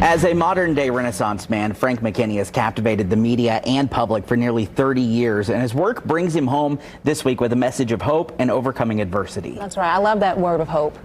As a modern-day Renaissance man, Frank McKinney has captivated the media and public for nearly 30 years, and his work brings him home this week with a message of hope and overcoming adversity. That's right. I love that word of hope.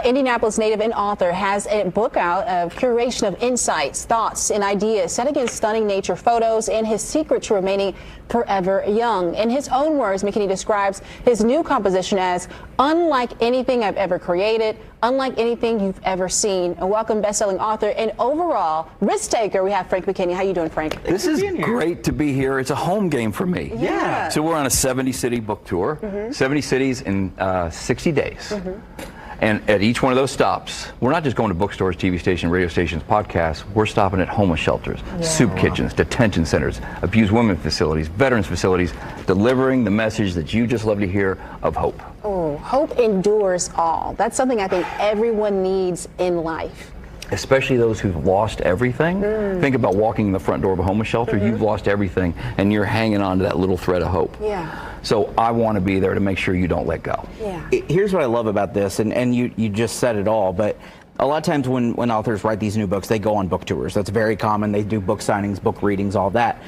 Indianapolis native and author has a book out of curation of insights, thoughts, and ideas set against stunning nature photos and his secret to remaining forever young. In his own words, McKinney describes his new composition as unlike anything I've ever created, unlike anything you've ever seen. A welcome best-selling author and overall risk taker, we have Frank McKinney. How you doing, Frank? This is great to be here. It's a home game for me. Yeah. So we're on a 70-city book tour, 70 cities in 60 days. And at each one of those stops, we're not just going to bookstores, TV stations, radio stations, podcasts. We're stopping at homeless shelters, soup kitchens, detention centers, abused women facilities, veterans facilities, delivering the message that you just love to hear of hope. Oh, hope endures all. That's something I think everyone needs in life. Especially those who've lost everything. Think about walking in the front door of a homeless shelter. You've lost everything, and you're hanging on to that little thread of hope. Yeah. So I want to be there to make sure you don't let go. Yeah. Here's what I love about this, and you just said it all, but a lot of times when authors write these new books, they go on book tours. That's very common. They do book signings, book readings, all that,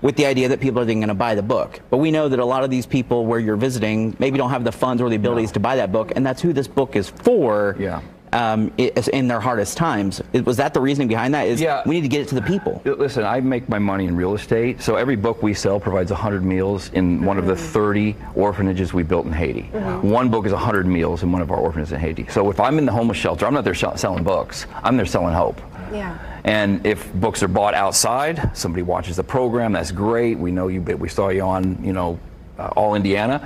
with the idea that people are then going to buy the book. But we know that a lot of these people where you're visiting maybe don't have the funds or the abilities to buy that book, and that's who this book is for. Yeah. In their hardest times. Was that the reasoning behind that? We need to get it to the people. Listen, I make my money in real estate, so every book we sell provides 100 meals in one of the 30 orphanages we built in Haiti. One book is 100 meals in one of our orphanages in Haiti. So if I'm in the homeless shelter, I'm not there selling books. I'm there selling hope. Yeah. And if books are bought outside, somebody watches the program, that's great. We know you, we saw you on, All Indiana,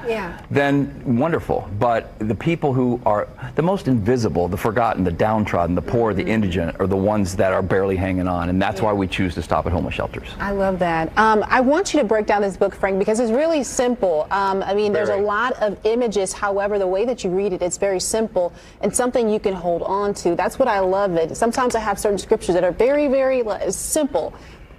then wonderful. But the people who are the most invisible, the forgotten, the downtrodden, the poor, the indigent, are the ones that are barely hanging on, and that's why we choose to stop at homeless shelters. I love that. I want you to break down this book, Frank, because it's really simple. I mean, there's a lot of images. However, the way that you read it, it's very simple and something you can hold on to. That's what I love it. Sometimes I have certain scriptures that are very, very simple,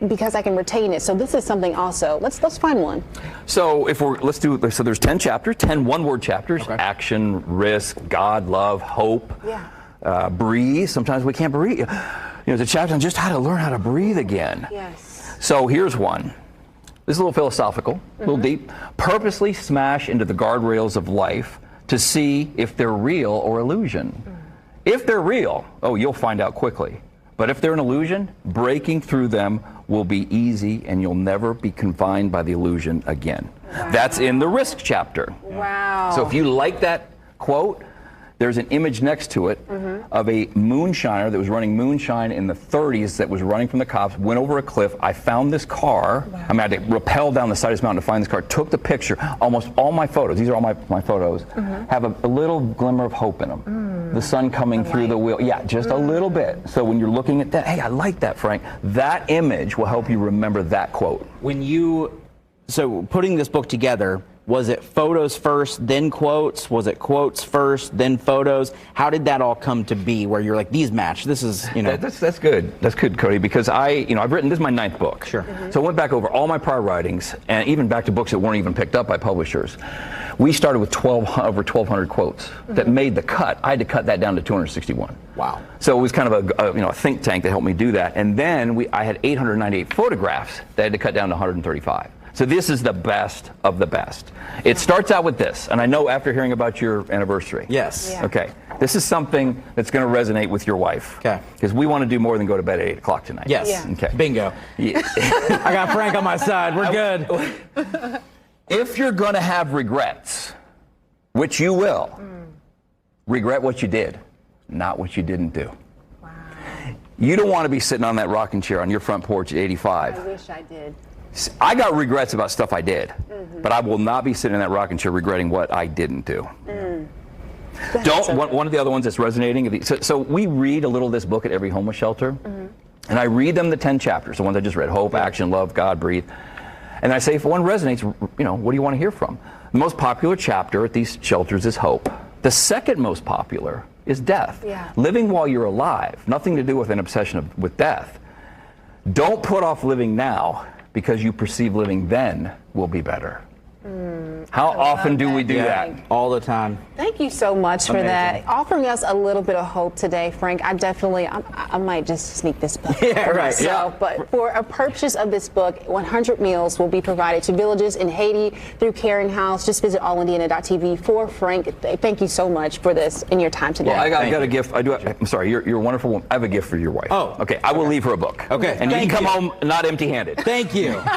because I can retain it. So this is something also. Let's find one. So so there's 10 chapters, 10 one-word chapters. Okay. Action, risk, God, love, hope. Yeah. Breathe. Sometimes we can't breathe. There's a chapter on just how to learn how to breathe again. Yes. So here's one. This is a little philosophical, a little deep. Purposely smash into the guardrails of life to see if they're real or illusion. If they're real, you'll find out quickly. But if they're an illusion, breaking through them will be easy, and you'll never be confined by the illusion again. Wow. That's in the risk chapter. Wow. So if you like that quote, there's an image next to it of a moonshiner that was running moonshine in the 30s that was running from the cops, went over a cliff. I found this car. Wow. I had to rappel down the side of this mountain to find this car, took the picture. Almost all my photos, these are all my photos, have a little glimmer of hope in them. The sun coming through the wheel. Yeah, just a little bit. So when you're looking at that, hey, I like that, Frank. That image will help you remember that quote. So putting this book together, was it photos first, then quotes? Was it quotes first, then photos? How did that all come to be where you're like, these match? This is, That's good. That's good, Cody, because I've written, this is my 9th book. Sure. So I went back over all my prior writings, and even back to books that weren't even picked up by publishers. We started with over 1,200 quotes that made the cut. I had to cut that down to 261. Wow. So it was kind of a think tank that helped me do that. And then I had 898 photographs that I had to cut down to 135. So this is the best of the best. It starts out with this, and I know after hearing about your anniversary. Yes. Yeah. Okay. This is something that's going to resonate with your wife. Okay. Because we want to do more than go to bed at 8 o'clock tonight. Yes. Yeah. Okay. Bingo. Yeah. I got Frank on my side. We're good. If you're going to have regrets, which you will, regret what you did, not what you didn't do. Wow. You don't want to be sitting on that rocking chair on your front porch at 85. I wish I did. I got regrets about stuff I did, but I will not be sitting in that rocking chair regretting what I didn't do. One of the other ones that's resonating, so we read a little of this book at every homeless shelter, and I read them the 10 chapters, the ones I just read, hope, action, love, God, breathe. And I say, if one resonates, what do you want to hear from? The most popular chapter at these shelters is hope. The second most popular is death. Yeah. Living while you're alive, nothing to do with an obsession with death. Don't put off living now, because you perceive living then will be better. How often do we do Yeah, that? all the time. Thank you so much for that. Offering us a little bit of hope today, Frank. I might just sneak this book Yeah, for right, myself. yeah. But for a purchase of this book, 100 meals will be provided to villages in Haiti through Caring House. Just visit allindiana.tv for Frank. Thank you so much for this and your time today. Well, I got a gift. I'm sorry, you're a wonderful woman. I have a gift for your wife. Oh. Okay, I will leave her a book. Okay. And you Thank can come you. home not empty-handed. Thank you.